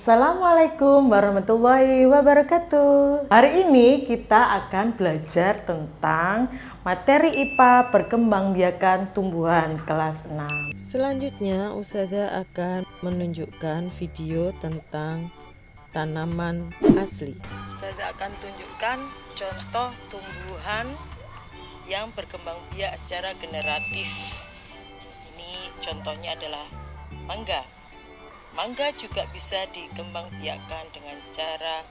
Assalamualaikum warahmatullahi wabarakatuh. Hari ini kita akan belajar tentang materi IPA perkembangbiakan tumbuhan kelas 6. Selanjutnya Ustazah akan menunjukkan video tentang tanaman asli. Ustazah akan tunjukkan contoh tumbuhan yang berkembang biak secara generatif. Ini contohnya adalah mangga. Mangga juga bisa dikembangbiakkan dengan cara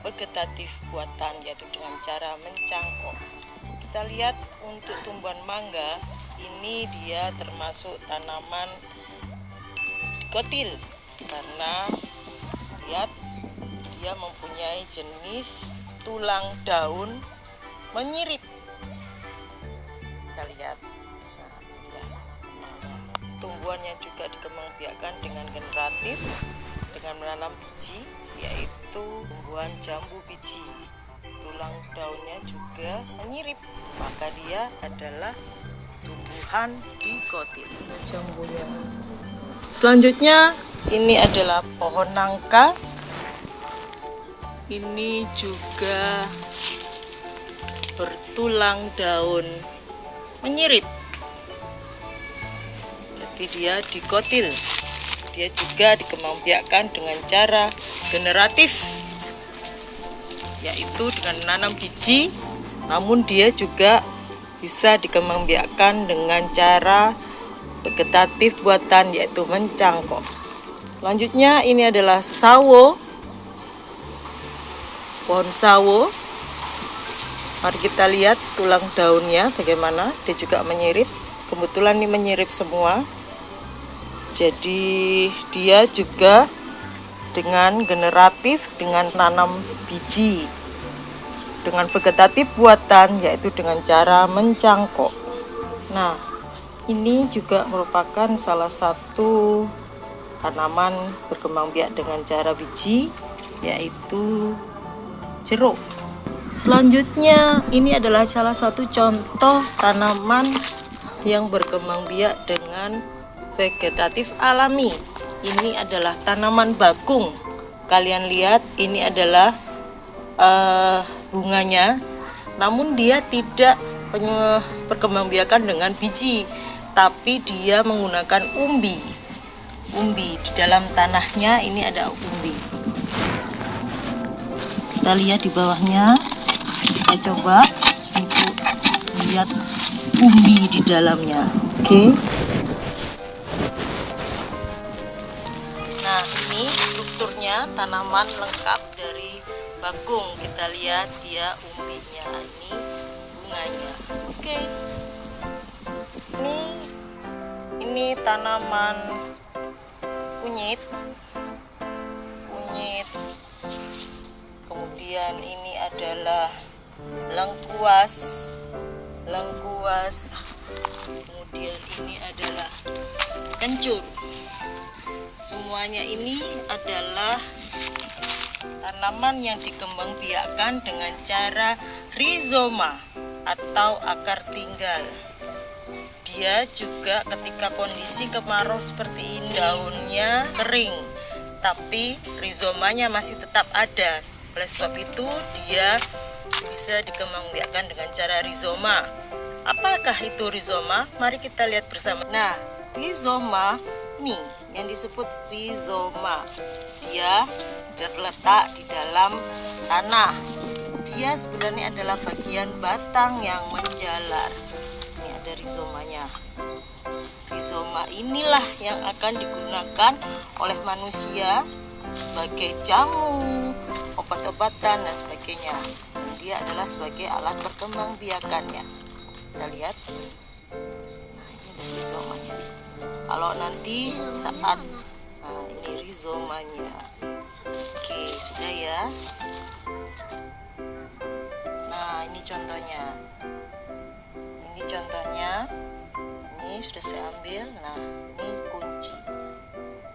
vegetatif buatan, yaitu dengan cara mencangkok. Kita lihat untuk tumbuhan mangga, ini dia termasuk tanaman dikotil karena lihat dia mempunyai jenis tulang daun menyirip. Kita lihat. Tumbuhan yang juga dikembangbiakkan dengan generatif dengan menanam biji, yaitu tumbuhan jambu biji. Tulang daunnya juga menyirip, maka dia adalah tumbuhan dikotil. Jambunya. Selanjutnya ini adalah pohon nangka. Ini juga bertulang daun menyirip. Dia dikotil, dia juga dikembangbiakkan dengan cara generatif, yaitu dengan menanam biji, namun dia juga bisa dikembangbiakkan dengan cara vegetatif buatan, yaitu mencangkok. Selanjutnya ini adalah sawo, pohon sawo. Mari kita lihat tulang daunnya bagaimana, dia juga menyirip. Kebetulan ini menyirip semua. Jadi dia juga dengan generatif, dengan tanam biji, dengan vegetatif buatan, yaitu dengan cara mencangkok. Nah, ini juga merupakan salah satu tanaman berkembang biak dengan cara biji, yaitu jeruk. Selanjutnya ini adalah salah satu contoh tanaman yang berkembang biak dengan vegetatif alami. Ini adalah tanaman bakung. Kalian lihat ini adalah bunganya, namun dia tidak perkembangbiakan dengan biji, tapi dia menggunakan umbi. Umbi di dalam tanahnya ini ada umbi. Kita lihat di bawahnya. Kita coba untuk lihat umbi di dalamnya. Oke. Nah, ini strukturnya tanaman lengkap dari bakung. Kita lihat dia umbinya, ini bunganya. Oke. Ini tanaman kunyit. Kemudian ini adalah lengkuas. Kemudian ini adalah kencur. Semuanya ini adalah tanaman yang dikembangbiakkan dengan cara rizoma atau akar tinggal. Dia juga ketika kondisi kemarau seperti ini, daunnya kering, tapi rizomanya masih tetap ada. Oleh sebab itu dia bisa dikembangbiakkan dengan cara rizoma. Apakah itu rizoma? Mari kita lihat bersama. Nah, rizoma nih yang disebut rizoma, dia terletak di dalam tanah. Dia sebenarnya adalah bagian batang yang menjalar. Ini ada rizomanya. Rizoma inilah yang akan digunakan oleh manusia sebagai jamu, obat-obatan dan sebagainya. Dan dia adalah sebagai alat perkembangbiakannya. Kita lihat. Nah, ini rizomanya. Kalau nanti saat ini rizomanya. Oke, sudah ya. Nah, ini contohnya. Ini sudah saya ambil. Nah, ini kunci.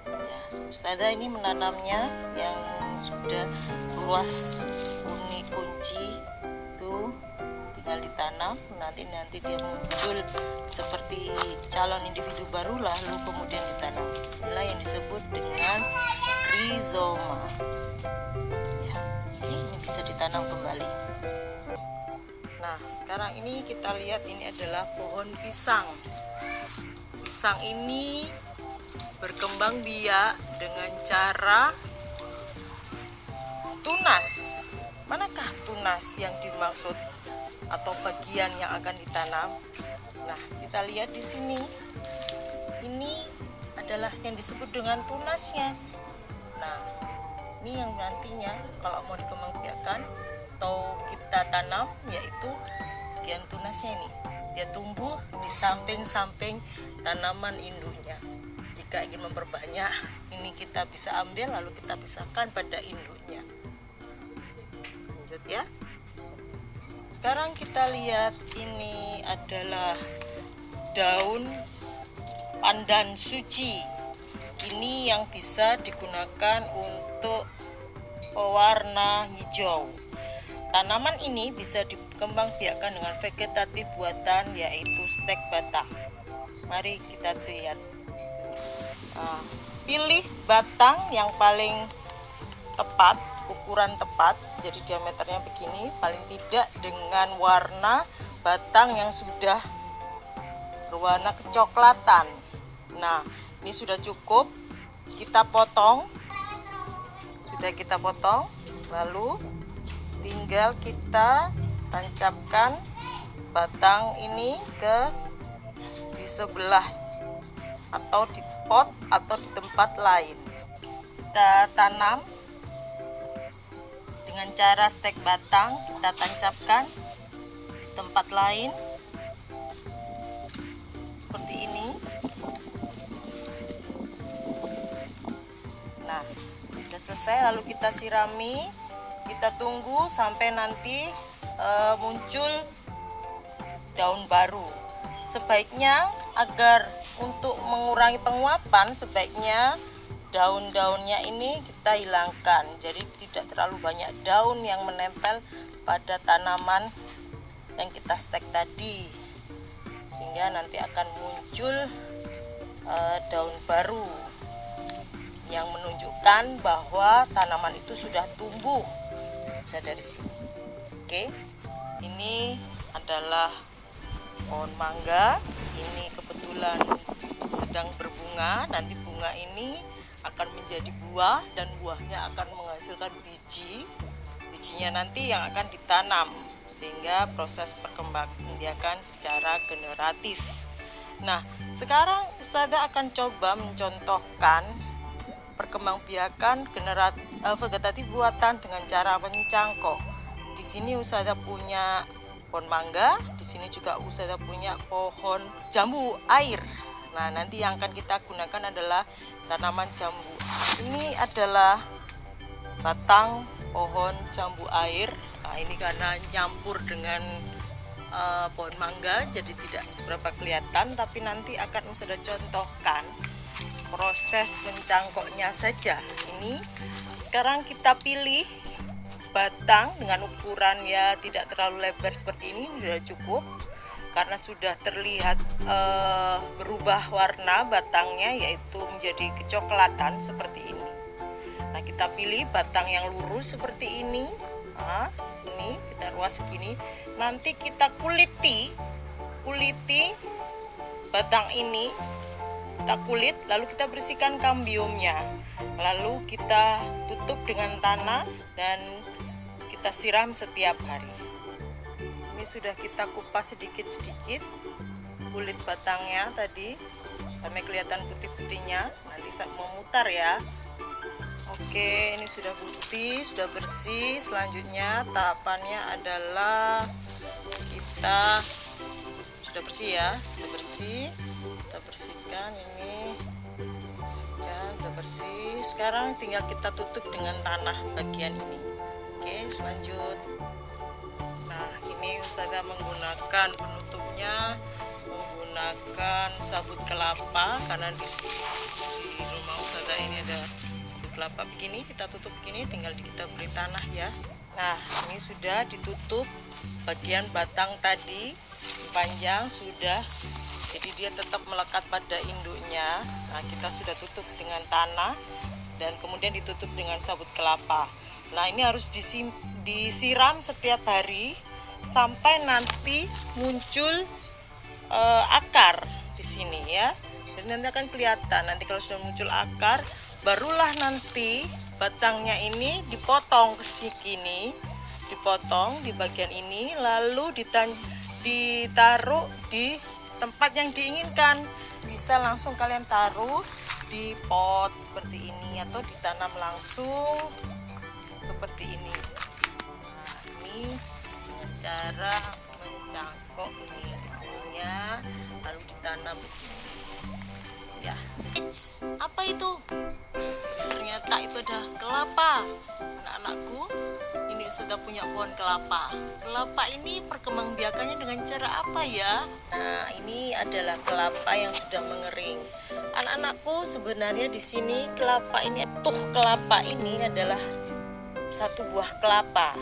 Ya, Ustazah ini menanamnya yang sudah luas kunci itu tinggal ditanam. tanam, nanti dia muncul seperti calon individu baru lalu kemudian ditanam. Inilah yang disebut dengan rizoma. Ya, oke, ini bisa ditanam kembali. Nah, sekarang ini kita lihat ini adalah pohon pisang. Pisang ini berkembang biak dengan cara tunas. Manakah tunas yang dimaksud atau bagian yang akan ditanam? Nah, kita lihat di sini. Ini adalah yang disebut dengan tunasnya. Nah, ini yang nantinya kalau mau dikembangbiakkan atau kita tanam, yaitu bagian tunasnya ini. Dia tumbuh di samping-samping tanaman induknya. Jika ingin memperbanyak, ini kita bisa ambil lalu kita pisahkan pada induknya. Lanjut ya. Sekarang kita lihat ini adalah daun pandan suci. Ini yang bisa digunakan untuk pewarna hijau. Tanaman ini bisa dikembangbiakkan dengan vegetatif buatan, yaitu stek batang. Mari kita lihat. Pilih batang yang paling tepat, ukuran tepat, jadi diameternya begini, paling tidak dengan warna batang yang sudah berwarna kecoklatan. Nah, ini sudah cukup, kita potong. Sudah kita potong, lalu tinggal kita tancapkan batang ini di sebelah atau di pot atau di tempat lain. Kita tanam dengan cara stek batang, kita tancapkan di tempat lain seperti ini. Nah, sudah selesai, lalu kita sirami. Kita tunggu sampai nanti muncul daun baru. Sebaiknya agar untuk mengurangi penguapan, sebaiknya daun-daunnya ini kita hilangkan. Jadi tidak terlalu banyak daun yang menempel pada tanaman yang kita stek tadi, sehingga nanti akan muncul daun baru yang menunjukkan bahwa tanaman itu sudah tumbuh. Bisa dari sini. Oke, ini adalah pohon mangga. Ini kebetulan sedang berbunga. Nanti bunga ini akan menjadi buah dan buahnya akan menghasilkan biji. Bijinya nanti yang akan ditanam, sehingga proses perkembangbiakan secara generatif. Nah, sekarang Ustazah akan coba mencontohkan perkembangbiakan vegetatif buatan dengan cara mencangkok. Di sini Ustazah punya pohon mangga, di sini juga Ustazah punya pohon jambu air. Nah, nanti yang akan kita gunakan adalah tanaman jambu. Ini adalah batang pohon jambu air. Nah, ini karena nyampur dengan pohon mangga jadi tidak seberapa kelihatan, tapi nanti akan Ustazah contohkan proses mencangkoknya saja. Ini sekarang kita pilih batang dengan ukuran ya tidak terlalu lebar seperti ini, sudah cukup karena sudah terlihat berubah warna batangnya, yaitu menjadi kecoklatan seperti ini. Nah, kita pilih batang yang lurus seperti ini. Nah, ini kita ruas segini. Nanti kita kuliti batang ini. Kita kulit, lalu kita bersihkan kambiumnya, lalu kita tutup dengan tanah dan kita siram setiap hari. Ini sudah kita kupas sedikit-sedikit kulit batangnya tadi sampai kelihatan putih-putihnya. Nanti saya mau mutar ya. Oke, ini sudah putih, sudah bersih. Selanjutnya tahapannya adalah kita sudah bersih ya, sudah bersih. Kita bersihkan ini, sudah bersih. Sekarang tinggal kita tutup dengan tanah bagian ini. Oke, selanjut. Nah, ini Ustazah menggunakan penutupnya, menggunakan sabut kelapa karena di rumah Ustazah ini ada sabut kelapa begini. Kita tutup begini, tinggal kita beri tanah ya. Nah, ini sudah ditutup bagian batang tadi panjang sudah, jadi dia tetap melekat pada induknya. Nah, kita sudah tutup dengan tanah dan kemudian ditutup dengan sabut kelapa. Nah, ini harus disiram setiap hari sampai nanti muncul akar di sini ya. Dan nanti akan kelihatan, nanti kalau sudah muncul akar, barulah nanti batangnya ini dipotong ke sini, dipotong di bagian ini, lalu ditaruh di tempat yang diinginkan. Bisa langsung kalian taruh di pot seperti ini atau ditanam langsung seperti ini. Nah, ini cara mencangkok ini awalnya, lalu ditanam begini ya. Apa itu? Ternyata itu ada kelapa. Anak-anakku, ini sudah punya pohon kelapa. Kelapa ini perkembangbiakannya dengan cara apa ya? Nah, ini adalah kelapa yang sudah mengering. Anak-anakku, sebenarnya di sini kelapa ini, kelapa ini adalah satu buah kelapa.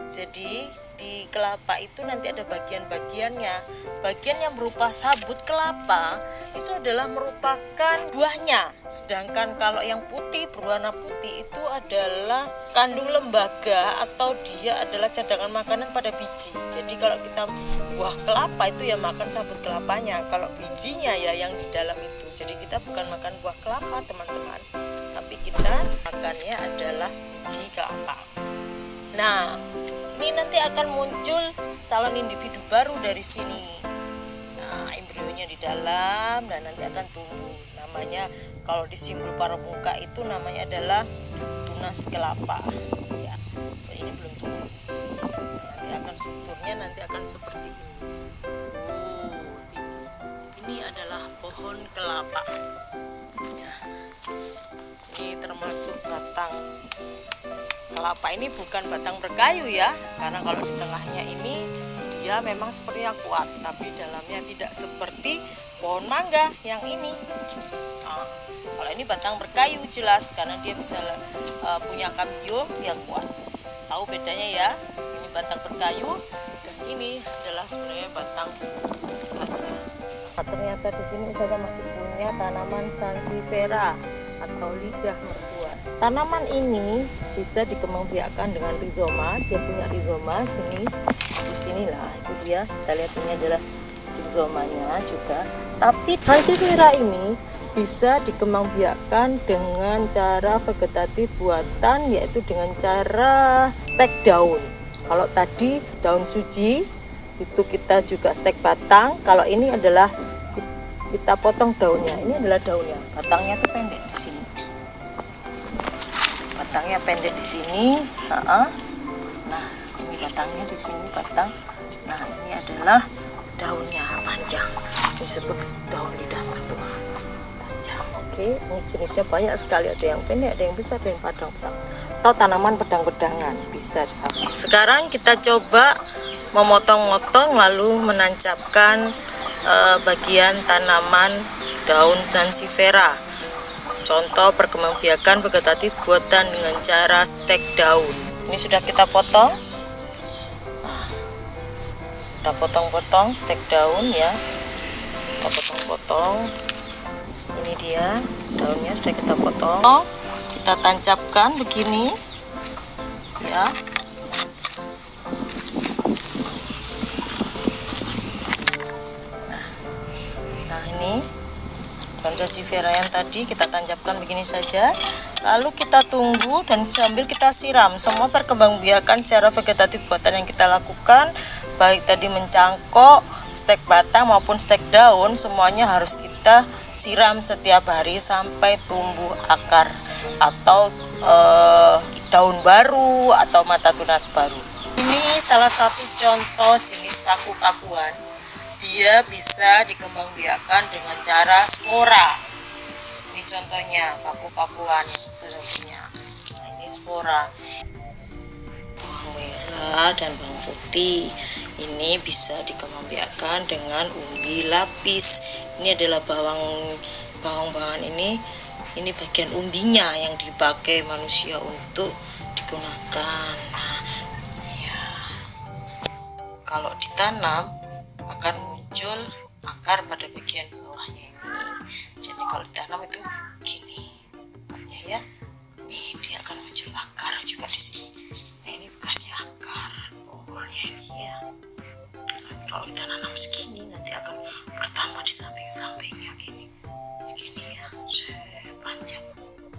Jadi di kelapa itu nanti ada bagian-bagiannya. Bagian yang berupa sabut kelapa itu adalah merupakan buahnya. Sedangkan kalau yang putih, berwarna putih itu adalah kandung lembaga atau dia adalah cadangan makanan pada biji. Jadi kalau kita buah kelapa itu ya makan sabut kelapanya, kalau bijinya ya yang di dalam itu. Jadi kita bukan makan buah kelapa teman-teman, tapi kita makannya adalah biji kelapa. Nah, ini nanti akan muncul calon individu baru dari sini. Nah, embrionya di dalam dan nanti akan tumbuh. Namanya kalau di simbol pramuka itu namanya adalah tunas kelapa. Ya, ini belum tumbuh. Nanti akan strukturnya nanti akan seperti ini. Ini adalah pohon kelapa. Ya. Ini termasuk batang kelapa. Ini bukan batang berkayu ya, karena kalau di tengahnya ini dia memang sepertinya kuat, tapi dalamnya tidak seperti pohon mangga yang ini. Nah, kalau ini batang berkayu jelas karena dia bisa punya kambium, dia kuat. Tahu bedanya ya? Ini batang berkayu dan ini adalah sebenarnya batang biasa. Nah, ternyata di sini saya masih punya tanaman sansevieria atau lidah mertua. Tanaman ini bisa dikembangbiakkan dengan rizoma. Dia punya rizoma sini, di sinilah itu dia. Kita lihat ini adalah rizomanya juga. Tapi sansevieria ini bisa dikembangbiakkan dengan cara vegetatif buatan, yaitu dengan cara stek daun. Kalau tadi daun suji itu kita juga stek batang. Kalau ini adalah kita potong daunnya. Ini adalah daunnya. Batangnya tuh pendek di sini. Batangnya pendek di sini. Nah, ini batangnya di sini batang. Nah, ini adalah daunnya panjang. Disebut daun lidah mertua. Panjang. Oke, ini jenisnya banyak sekali. Ada yang pendek, ada yang besar, ada yang padang-padang. Atau tanaman pedang-pedangan bisa disapa. Sekarang kita coba memotong-motong lalu menancapkan bagian tanaman daun sansevieria. Contoh perkembangbiakan vegetatif buatan dengan cara stek daun. Ini sudah kita potong. Kita potong-potong stek daun ya. Kita potong-potong. Ini dia daunnya sudah kita potong. Kita tancapkan begini ya. Nah, ini daun sansevieria yang tadi kita tancapkan begini saja. Lalu kita tunggu dan sambil kita siram. Semua perkembangbiakan secara vegetatif buatan yang kita lakukan, baik tadi mencangkok, stek batang maupun stek daun, semuanya harus kita siram setiap hari sampai tumbuh akar atau daun baru atau mata tunas baru. Ini salah satu contoh jenis paku-pakuan. Dia bisa dikembangbiakan dengan cara spora. Ini contohnya paku-pakuan yang sudah punya. Nah, ini spora. Bawang merah dan bawang putih. Ini bisa dikembangbiakan dengan umbi lapis. Ini adalah bawang-bawangan ini bagian umbinya yang dipakai manusia untuk digunakan. Nah, ditanam akan muncul akar pada bagian bawahnya ini. Jadi kalau ditanam itu gini ya, nih dia akan muncul akar juga di sini. Nah ini bekasnya akar bonggolnya ini ya. Nah, kalau kita tanam segini nanti akan bertambah di samping-sampingnya gini ya, panjang.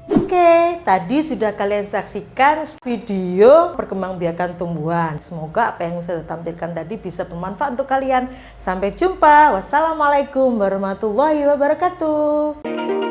Oke, tadi sudah kalian saksikan video perkembangbiakan tumbuhan. Semoga apa yang saya tampilkan tadi bisa bermanfaat untuk kalian. Sampai jumpa. Wassalamualaikum warahmatullahi wabarakatuh.